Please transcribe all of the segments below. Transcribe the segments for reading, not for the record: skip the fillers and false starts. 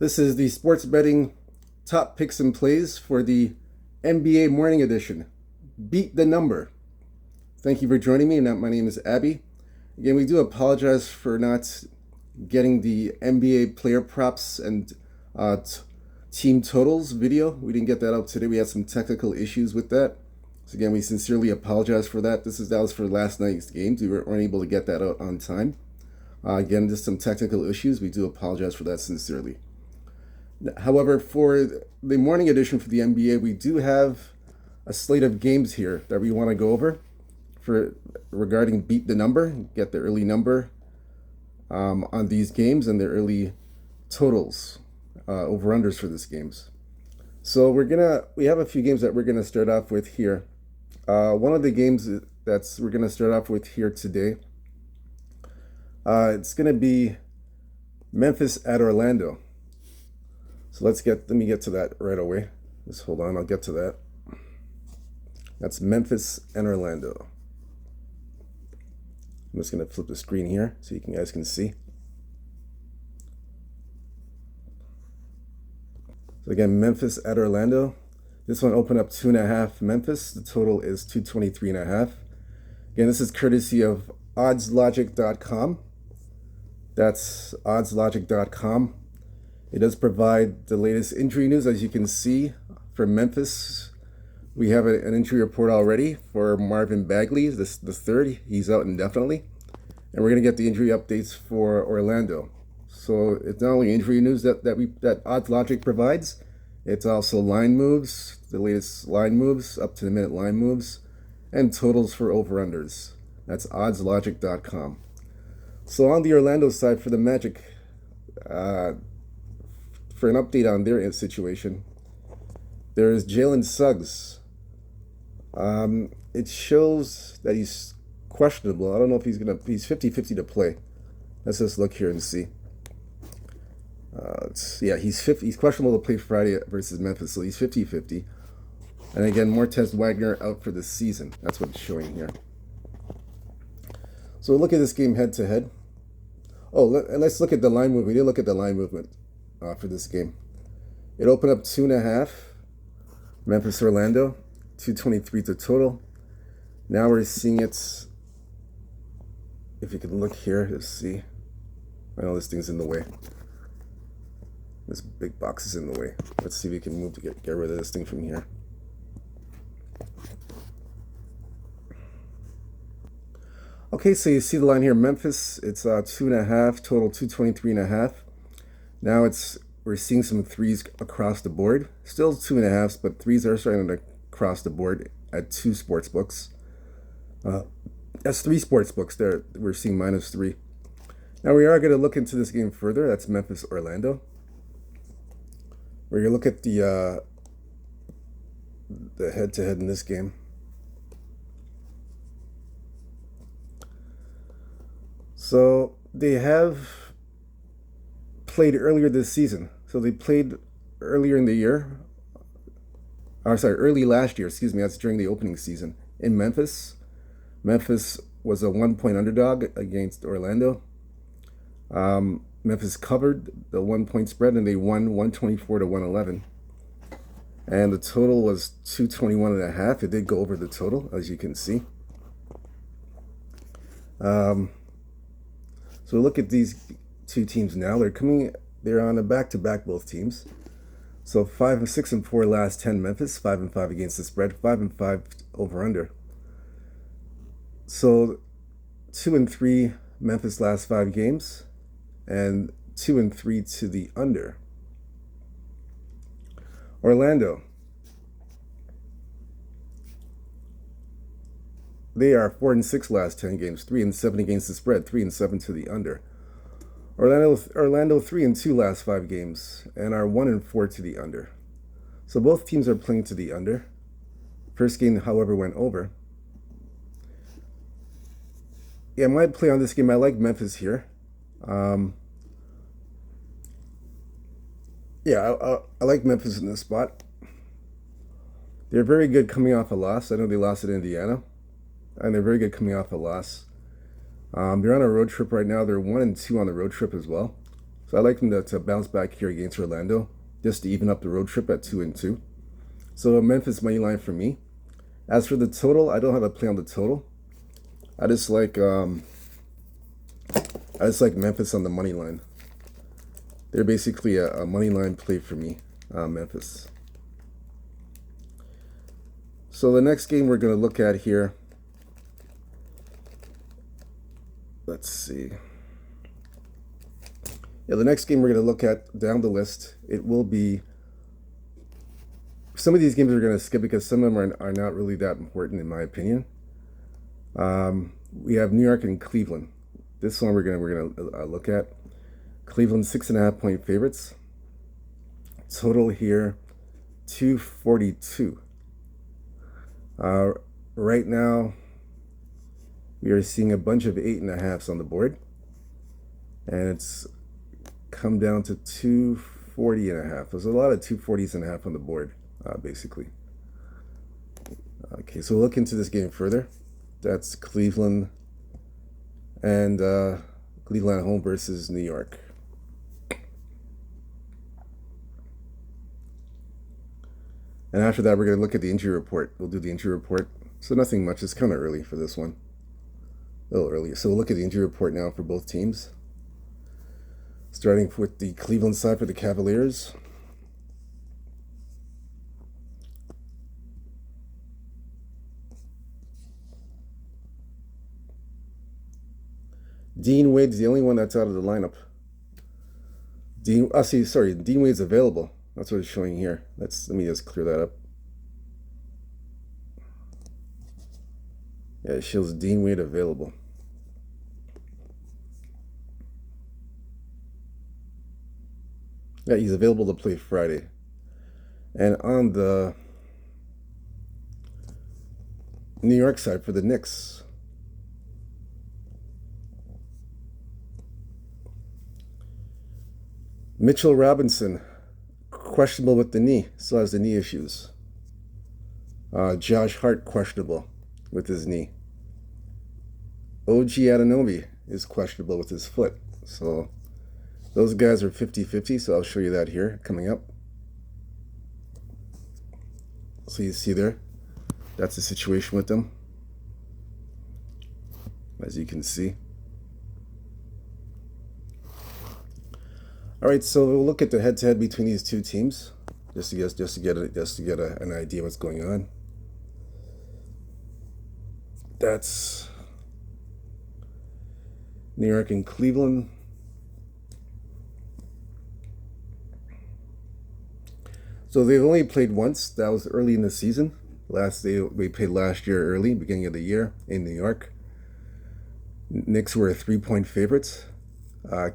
This is the sports betting top picks and plays for the NBA Morning Edition. Beat the number. Thank you for joining me. My name is Abby. Again, we do apologize for not getting the NBA player props and team totals video. We didn't get that out today. We had some technical issues with that. So again, we sincerely apologize for that. That was for last night's games. We weren't able to get that out on time. Again, just some technical issues. We do apologize for that sincerely. However, for the morning edition for the NBA, we do have a slate of games here that we want to go over regarding beat the number, get the early number on these games and the early totals, over-unders for these games. So we have a few games that we're gonna start off with here. One of the games we're gonna start off with here today, it's gonna be Memphis at Orlando. So let me get to that right away. Just hold on, I'll get to that. That's Memphis and Orlando. I'm just gonna flip the screen here so you guys can see. So again, Memphis at Orlando. This one opened up 2.5 Memphis. The total is 223.5. Again, this is courtesy of oddslogic.com. That's oddslogic.com. It does provide the latest injury news. As you can see, for Memphis, we have an injury report already for Marvin Bagley, the third. He's out indefinitely. And we're going to get the injury updates for Orlando. So it's not only injury news that OddsLogic provides, it's also line moves, the latest line moves, up to the minute line moves, and totals for over-unders. That's oddslogic.com. So on the Orlando side for the Magic, for an update on their situation, there is Jalen Suggs. It shows that he's questionable. I don't know if he's 50-50 to play. Let's just look here and see. He's questionable to play Friday versus Memphis, so he's 50-50. And again, Mortez Wagner out for the season. That's what it's showing here. So look at this game head to head. Let's look at the line movement. We did look at the line movement for this game. It opened up 2.5. Memphis Orlando, 223 to total. Now we're seeing it. If you can look here, let's see. I know this thing's in the way. This big box is in the way. Let's see if we can move to get rid of this thing from here. Okay, so you see the line here, Memphis, it's 2.5, total 223.5. Now we're seeing some threes across the board. Still 2.5s, but threes are starting to cross the board at 2 sports books. That's 3 sports books there. We're seeing -3. Now we are going to look into this game further. That's Memphis Orlando. We're going to look at the head-to-head in this game. So they have played earlier this season. So they played earlier in the year. Early last year, excuse me. That's during the opening season in Memphis. Memphis was a 1-point underdog against Orlando. Memphis covered the 1-point spread and they won 124 to 111. And the total was 221.5. It did go over the total, as you can see. So look at these two teams now. They're on a back-to-back, both teams. So 5-6-4 last 10 Memphis, 5-5 against the spread, 5-5 over/under. So 2-3 Memphis last 5 games, and 2-3 to the under. Orlando. They are 4-6 last 10 games, 3-7 against the spread, 3-7 to the under. Orlando 3-2 last 5 games and are 1-4 to the under. So both teams are playing to the under. First game, however, went over. Yeah, my play on this game, I like Memphis here. I like Memphis in this spot. They're very good coming off a loss. I know they lost at Indiana, and they're very good coming off a loss. They're on a road trip right now. They're 1-2 on the road trip as well. So I like them to bounce back here against Orlando, just to even up the road trip at 2-2. So a Memphis money line for me. As for the total, I don't have a play on the total. I just like Memphis on the money line. They're basically a money line play for me, Memphis. So the next game we're going to look at here, let's see. Yeah, the next game we're going to look at down the list, it will be, some of these games we're going to skip because some of them are not really that important in my opinion. We have New York and Cleveland. This one we're gonna look at. Cleveland 6.5 point favorites. Total here 242. Right now we are seeing a bunch of 8.5s on the board, and it's come down to 240.5. There's a lot of 240s.5 on the board, basically. Okay, so we'll look into this game further. That's Cleveland and Cleveland at home versus New York. And after that, we're going to look at the injury report. We'll do the injury report. So nothing much. It's kind of early for this one. A little early. So we'll look at the injury report now for both teams. Starting with the Cleveland side for the Cavaliers. Dean Wade's the only one that's out of the lineup. Dean Wade's available. That's what it's showing here. Let me just clear that up. Yeah, it shows Dean Wade available. Yeah, he's available to play Friday. And on the New York side for the Knicks, Mitchell Robinson, questionable with the knee, still has the knee issues. Josh Hart, questionable with his knee. OG Anunoby is questionable with his foot. So those guys are 50-50, so I'll show you that here coming up. So you see there, that's the situation with them, as you can see. All right, so we'll look at the head-to-head between these two teams, just to get an idea what's going on. That's New York and Cleveland. So they've only played once. That was early in the season. We played last year early, beginning of the year in New York. Knicks were 3-point favorites.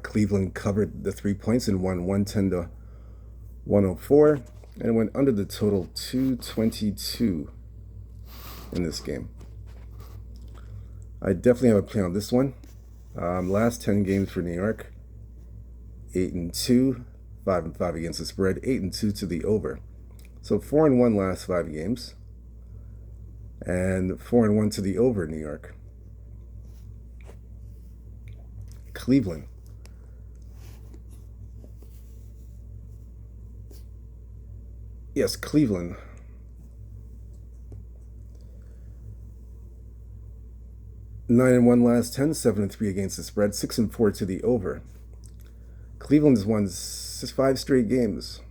Cleveland covered the 3 points and won 110-104, and went under the total 222 in this game. I definitely have a play on this one. Last 10 games for New York, 8-2, 5-5 against the spread, 8-2 to the over. So 4-1 last 5 games, and 4-1 to the over. New York. Cleveland. Yes, Cleveland. 9-1 last 10, 7-3 against the spread, 6-4 to the over. Cleveland's won 5 straight games.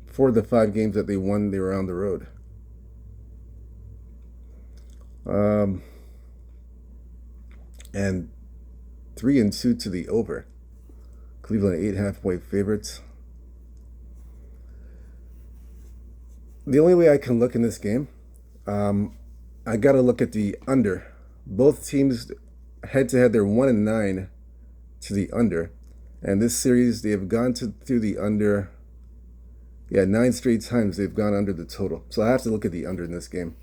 4 of the 5 games that they won, they were on the road. And 3-2 to the over. Cleveland 8.5 point favorites. The only way I can look in this game, I got to look at the under. Both teams head-to-head, they're 1-9 to the under. And this series, they have gone through the under. Yeah, 9 straight times they've gone under the total. So I have to look at the under in this game.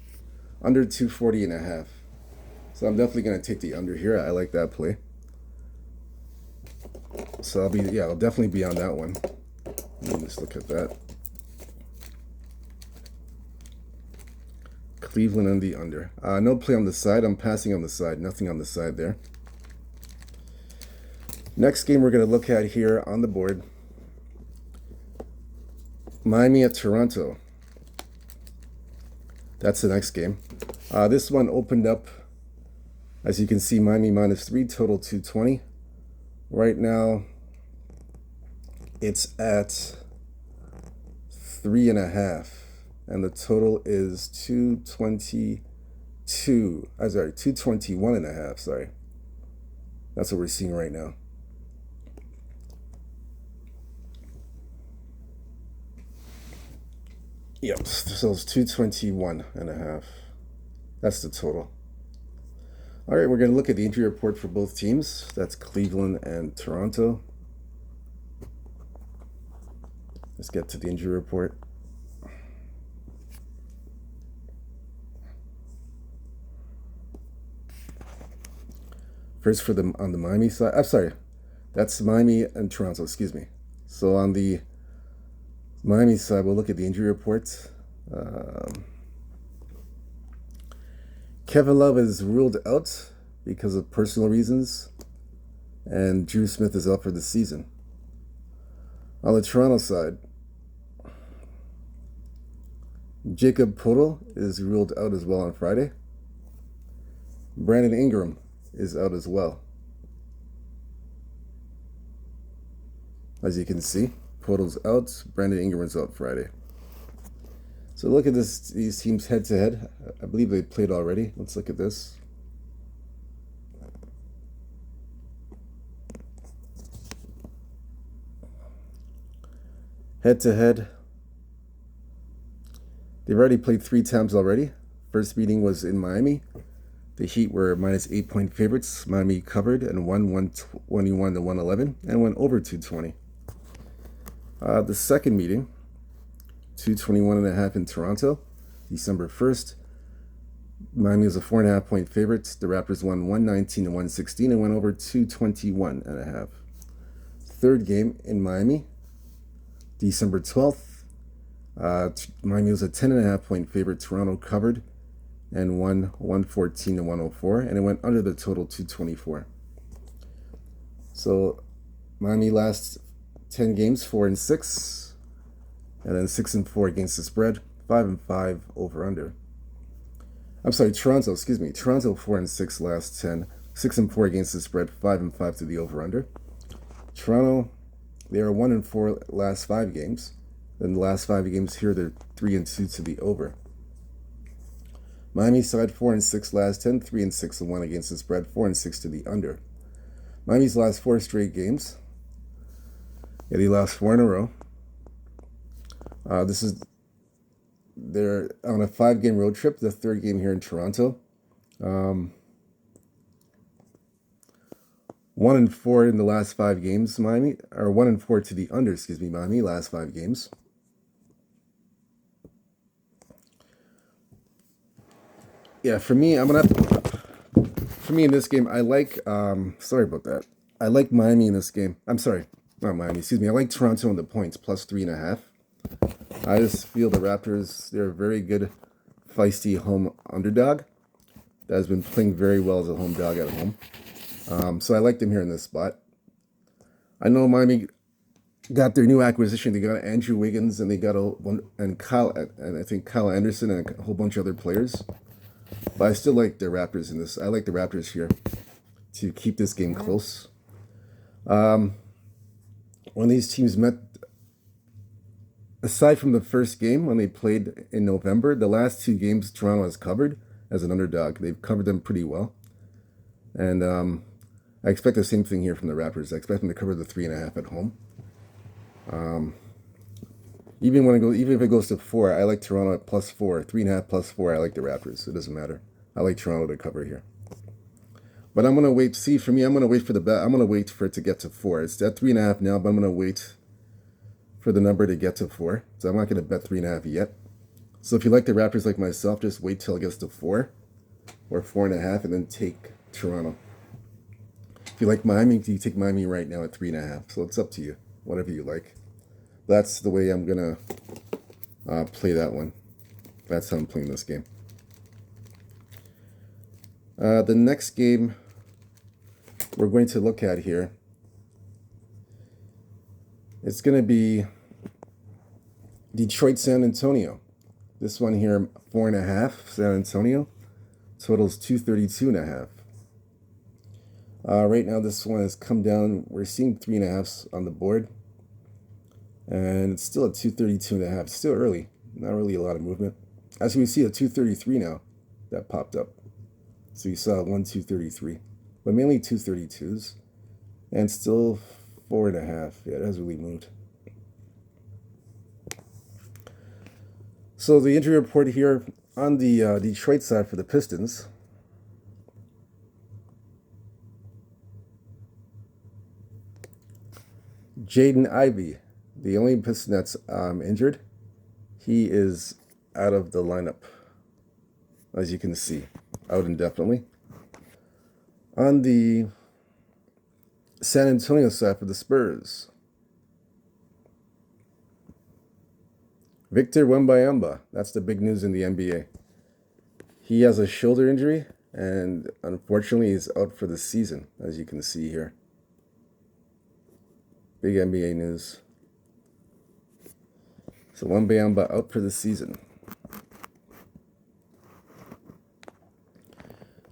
Under 240.5. So I'm definitely going to take the under here. I like that play. So I'll definitely be on that one. Let me just look at that. Cleveland on the under. No play on the side. I'm passing on the side. Nothing on the side there. Next game we're going to look at here on the board, Miami at Toronto. That's the next game. This one opened up, as you can see, Miami -3, total 220. Right now, it's at 3.5, and the total is 222. I'm sorry, 221.5. Sorry, that's what we're seeing right now. Yep, so it's 221.5. That's the total. All right, we're going to look at the injury report for both teams. That's Cleveland and Toronto. Let's get to the injury report. First, on the Miami side, I'm sorry, that's Miami and Toronto, excuse me. So on the Miami side, we'll look at the injury report. Kevin Love is ruled out because of personal reasons, and Drew Smith is out for the season. On the Toronto side, Jacob Poeltl is ruled out as well on Friday. Brandon Ingram is out as well. As you can see, Poeltl's out, Brandon Ingram's out Friday. So look at these teams head to head. I believe they played already. Let's look at this. Head to head. They've already played 3 times already. First meeting was in Miami. The Heat were -8-point favorites. Miami covered and won 121-111 and went over 220. The second meeting, 221.5 in Toronto, December 1st. Miami was a 4.5-point favorite. The Raptors won 119-116 and went over 221.5. Third game in Miami, December 12th. Miami was a 10.5-point favorite. Toronto covered and won 114-104, and it went under the total 224. So Miami last 10 games 4-6, and then 6-4 against the spread, 5-5 over under. I'm sorry, Toronto, excuse me. Toronto 4-6 last 10, 6-4 against the spread, 5-5 to the over under. Toronto, they are 1-4 last 5 games. Then the last 5 games here, they're 3-2 to the over. Miami side 4-6 last 10, 3-6-1 against the spread, 4-6 to the under. Miami's last 4 straight games, yeah, they lost 4 in a row. They're on a 5-game road trip, the 3rd game here in Toronto. 1-4 in the last 5 games, Miami, or 1-4 to the under, excuse me, Miami, last 5 games. Yeah, for me, in this game, I like, sorry about that. I like Miami in this game. I'm sorry, not Miami, excuse me. I like Toronto in the points, +3.5. I just feel the Raptors, they're a very good, feisty home underdog that has been playing very well as a home dog at home. So I like them here in this spot. I know Miami got their new acquisition. They got Andrew Wiggins, and they got Kyle Anderson and a whole bunch of other players. But I still like the Raptors in this. I like the Raptors here to keep this game close. When these teams met, aside from the first game when they played in November, the last 2 games Toronto has covered as an underdog. They've covered them pretty well. And I expect the same thing here from the Raptors. I expect them to cover the 3.5 at home. Even if it goes to 4, I like Toronto at +4. 3.5 +4, I like the Raptors. It doesn't matter. I like Toronto to cover here. But I'm gonna wait. See, for me, I'm gonna wait for the bet. I'm gonna wait for it to get to 4. It's at 3.5 now, but I'm gonna wait for the number to get to 4. So I'm not gonna bet 3.5 yet. So if you like the Raptors like myself, just wait till it gets to 4 or 4.5, and then take Toronto. If you like Miami, you take Miami right now at 3.5. So it's up to you, whatever you like. That's the way I'm gonna play that one. That's how I'm playing this game. The next game we're going to look at here It's going to be Detroit, San Antonio. This one here, 4.5, San Antonio. Total's 232.5. Right now, this one has come down. We're seeing 3.5s on the board. And it's still at 232.5. It's still early. Not really a lot of movement. As we see a 233 now, that popped up. So you saw 233. But mainly 232s. And still 4.5. Yeah, it hasn't really moved. So the injury report here on the Detroit side for the Pistons. Jaden Ivey, the only Piston that's injured. He is out of the lineup, as you can see, out indefinitely. On the San Antonio side for the Spurs, Victor Wembanyama. That's the big news in the NBA. He has a shoulder injury, and unfortunately, he's out for the season, as you can see here. Big NBA news. So Wembanyama out for the season.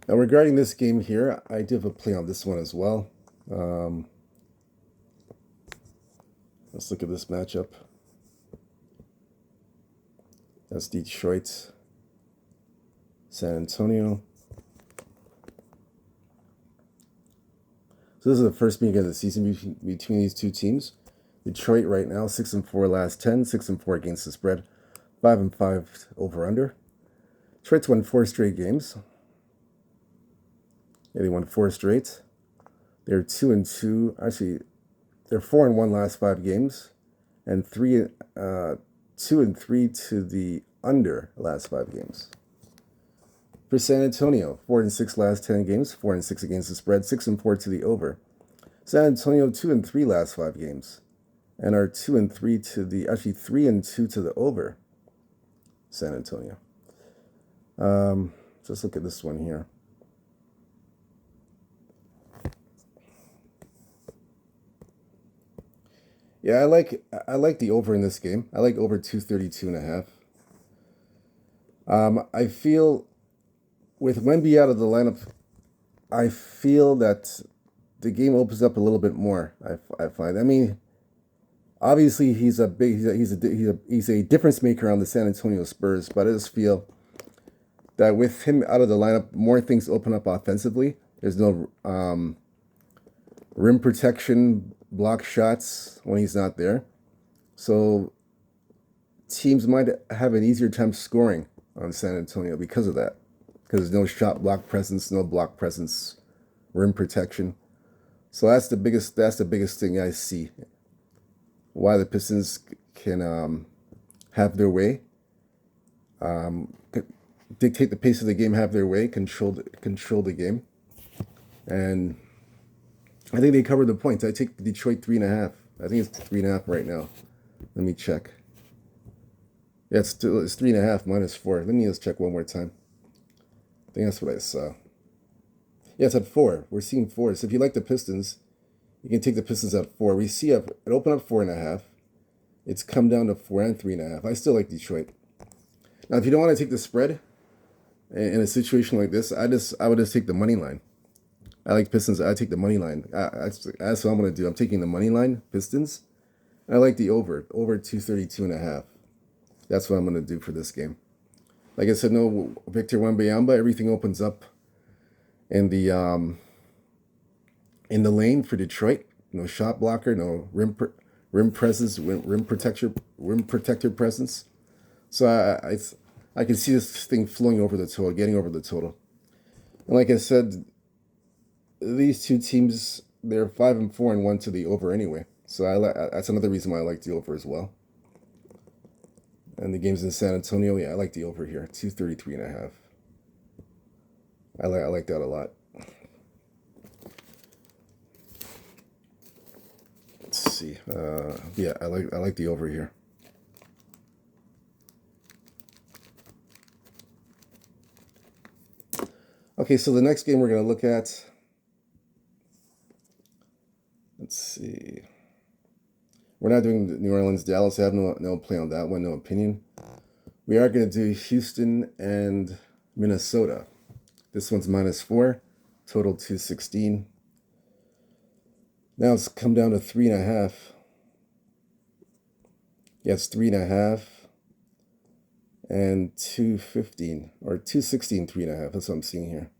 Now regarding this game here, I do have a play on this one as well. Let's look at this matchup. That's Detroit, San Antonio. So this is the first meeting of the season between these two teams. Detroit right now, 6-4 last 10, 6-4 against the spread, 5-5 over under. Detroit's won 4 straight games. Yeah, they won 4 straight. They're 2-2. Actually, they're 4-1 last 5 games, and 2-3 to the under last 5 games. For San Antonio, 4-6 last 10 games, 4-6 against the spread, 6-4 to the over. San Antonio 2-3 last 5 games, and are 2-3 to the 3-2 to the over. San Antonio. Let's look at this one here. Yeah, I like the over in this game. I like over 232.5. I feel with Wemby out of the lineup, I feel that the game opens up a little bit more. I find. I mean, obviously he's a difference maker on the San Antonio Spurs, but I just feel that with him out of the lineup, more things open up offensively. There's no rim protection, block shots when he's not there. So teams might have an easier time scoring on San Antonio because of that. Because there's no shot block presence, no block presence, rim protection. So that's the biggest thing I see. Why the Pistons can have their way, dictate the pace of the game, have their way, control the game, and I think they covered the points. I take Detroit 3.5. I think it's 3.5 right now. Let me check. Yeah, it's 3.5 minus 4. Let me just check one more time. I think that's what I saw. Yeah, it's at 4. We're seeing 4. So if you like the Pistons, you can take the Pistons at 4. We see it open up 4.5. It's come down to 4 and 3.5. I still like Detroit. Now, if you don't want to take the spread in a situation like this, I would just take the money line. I like Pistons. I take the money line. That's what I'm going to do. I'm taking the money line, Pistons. I like the over 232.5. That's what I'm going to do for this game. Like I said, no Victor Wembanyama. Everything opens up in the lane for Detroit. No shot blocker. No rim presence. Rim protector presence. So I can see this thing flowing over the total, getting over the total. And like I said, these two teams, they're 5-4 and 1 to the over anyway. So that's another reason why I like the over as well. And the games in San Antonio, yeah, I like the over here, 233.5. I like that a lot. Let's see. Yeah, I like the over here. Okay, so the next game we're going to look at, let's see. We're not doing New Orleans, Dallas. I have no play on that one, no opinion. We are going to do Houston and Minnesota. This one's -4, total 216. Now it's come down to 3.5. Yeah, it's 3.5 and 215 or 216, 3.5. That's what I'm seeing here.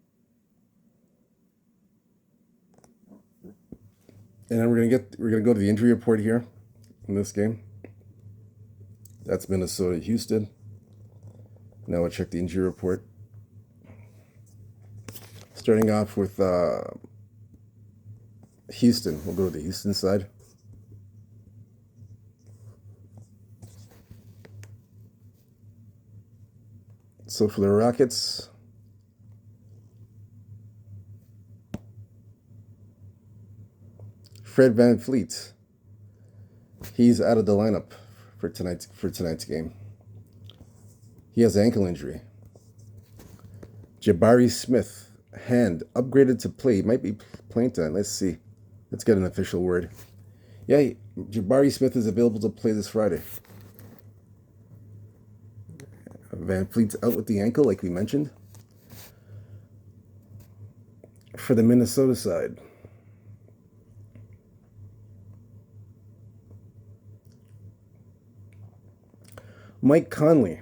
And then we're gonna go to the injury report here in this game. That's Minnesota, Houston. Now we'll check the injury report. Starting off with Houston. We'll go to the Houston side. So for the Rockets, Fred VanVleet. He's out of the lineup for tonight's game. He has an ankle injury. Jabari Smith, hand upgraded to play. He might be playing tonight. Let's see. Let's get an official word. Yeah, Jabari Smith is available to play this Friday. VanVleet's out with the ankle, like we mentioned. For the Minnesota side, Mike Conley,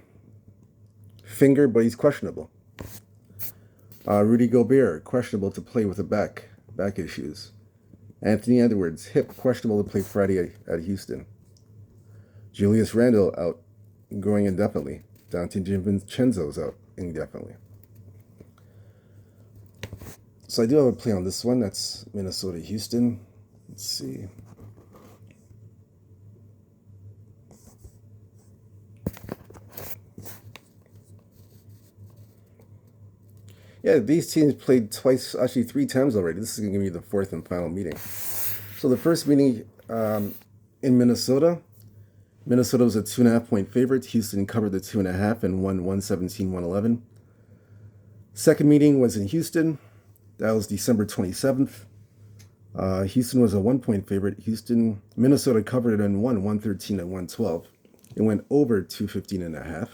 finger, but he's questionable. Rudy Gobert, questionable to play with the back issues. Anthony Edwards, hip, questionable to play Friday at Houston. Julius Randle out, going indefinitely. Dante DiVincenzo's out indefinitely. So I do have a play on this one. That's Minnesota, Houston. Let's see. Yeah, these teams played twice, actually 3 times already. This is going to be the 4th and final meeting. So the first meeting in Minnesota was a 2.5-point favorite. Houston covered the 2.5 and won 117-111. Second meeting was in Houston. That was December 27th. Houston was a 1-point favorite. Minnesota covered it and won 113-112. It went over 215.5.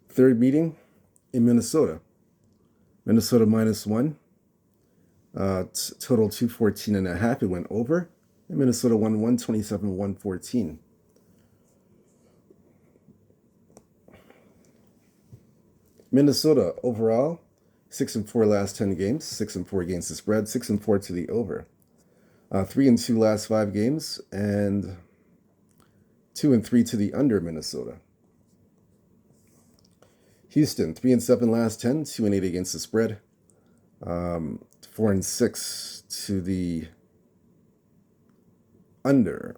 Third meeting in Minnesota. Minnesota -1. Total 214.5. It went over. And Minnesota won 127-114. Minnesota overall, 6-4 last 10 games, 6-4 against the spread, 6-4 to the over. 3-2 last 5 games, and 2-3 to the under Minnesota. Houston, 3-7 last 10, 2-8 against the spread, 4-6 to the under.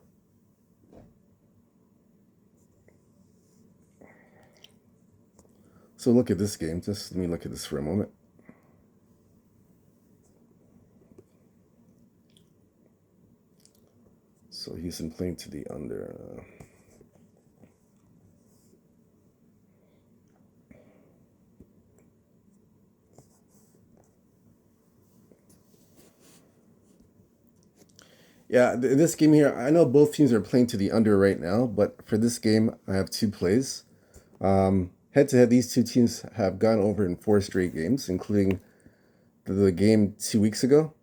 So look at this game. Just let me look at this for a moment. So Houston playing to the under. Yeah, this game here, I know both teams are playing to the under right now, but for this game, I have 2 plays. Head-to-head, these 2 teams have gone over in 4 straight games, including the game 2 weeks ago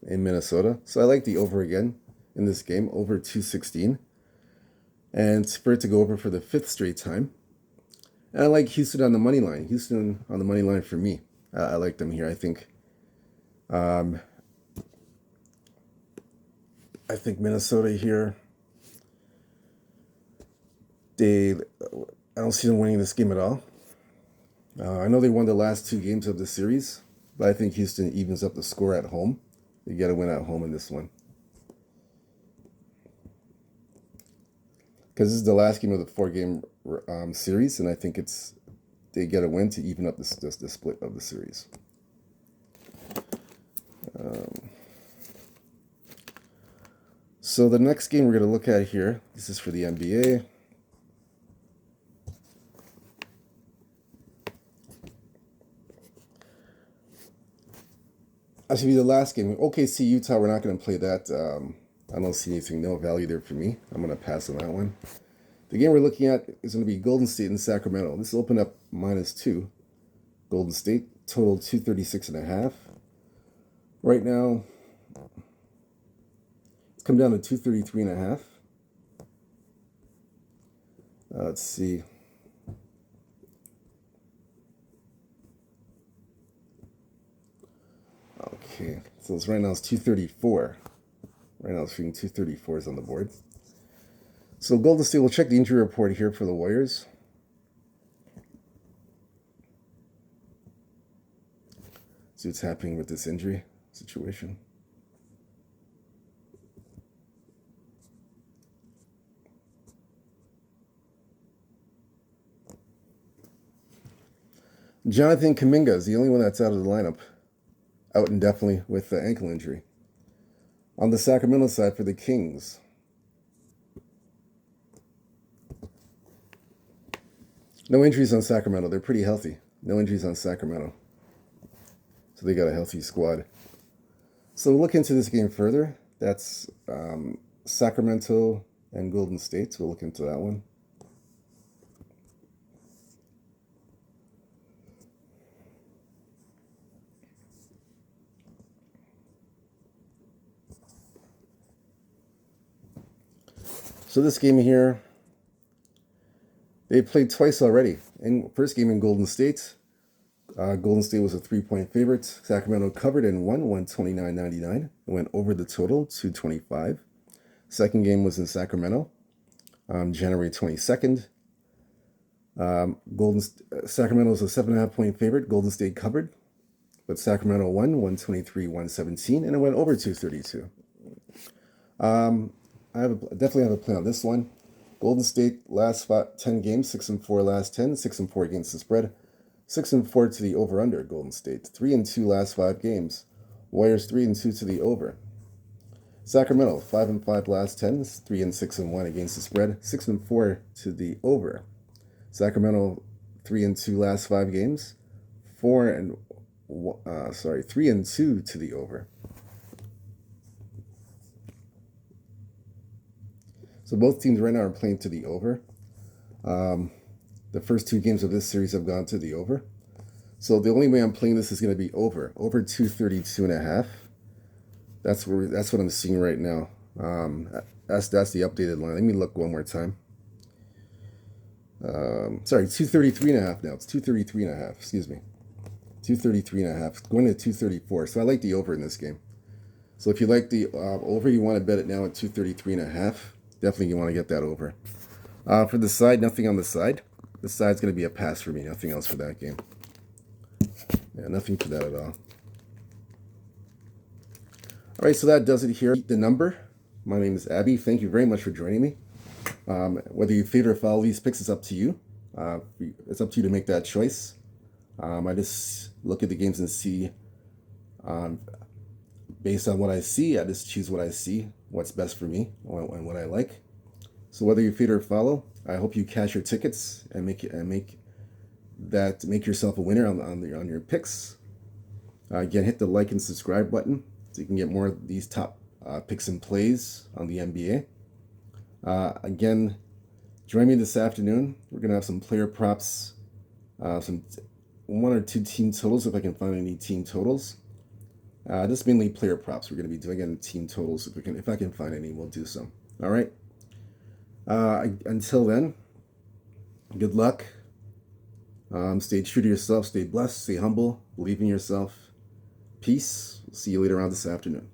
in Minnesota. So I like the over again in this game, over 216. And for it to go over for the 5th straight time. And I like Houston on the money line. Houston on the money line for me. I like them here. I think Minnesota here, I don't see them winning this game at all. I know they won the last 2 games of the series, but I think Houston evens up the score at home. They got to win at home in this one. Because this is the last game of the 4-game series, and I think they get a win to even up the split of the series. So the next game we're going to look at here, this is for the NBA. Actually, the last game, OKC Utah. We're not going to play that I don't see anything, no value there for me. I'm going to pass on that one. The game we're looking at is going to be Golden State and Sacramento. This opened up -2. Golden State, total 236.5. Right now, it's come down to 233.5. Let's see. Okay, so right now it's 234. Right now it's shooting 234s on the board. So Golden State will check the injury report here for the Warriors. See what's happening with this injury situation. Jonathan Kuminga is the only one that's out of the lineup. Out indefinitely with the ankle injury. On the Sacramento side for the Kings, no injuries on Sacramento. They're pretty healthy. No injuries on Sacramento. So they got a healthy squad. So we'll look into this game further. That's Sacramento and Golden State. So we'll look into that one. So this game here, they played twice already. In first game in Golden State, Golden State was a 3-point favorite. Sacramento covered and won 129.99. It went over the total, 225. Second game was in Sacramento, January 22nd. Sacramento was a 7.5-point favorite. Golden State covered, but Sacramento won 123-117, and it went over 232. I definitely have a plan on this one. Golden State last 10 games, 6-4 last 10, 6-4 against the spread, 6-4 to the over/under. Golden State 3-2 last 5 games. Warriors 3-2 to the over. Sacramento 5-5 last 10, 3-6-1 against the spread, 6-4 to the over. Sacramento 3-2 last 5 games, 3-2 to the over. So both teams right now are playing to the over. The first 2 games of this series have gone to the over. So the only way I'm playing this is going to be over 232.5. That's what I'm seeing right now. That's the updated line. Let me look one more time. 233.5 now. It's 233.5. Excuse me, 233.5. Going to 234. So I like the over in this game. So if you like the over, you want to bet it now at 233.5. Definitely you want to get that over. For the side, nothing on the side. The side's going to be a pass for me. Nothing else for that game. Yeah, nothing for that at all. All right, so that does it here. The number. My name is Abby. Thank you very much for joining me. Whether you favor or follow these picks, it's up to you. It's up to you to make that choice. I just look at the games and see, based on what I see, I just choose what I see, what's best for me, and what I like. So whether you favor or follow, I hope you cash your tickets and make yourself a winner on your picks. Again, hit the like and subscribe button so you can get more of these top picks and plays on the NBA. Again, join me this afternoon. We're gonna have some player props, some 1 or 2 team totals if I can find any team totals. Just mainly player props. We're gonna be doing in team totals if I can find any. We'll do some. All right. Until then, good luck. Stay true to yourself. Stay blessed. Stay humble. Believe in yourself. Peace. See you later on this afternoon.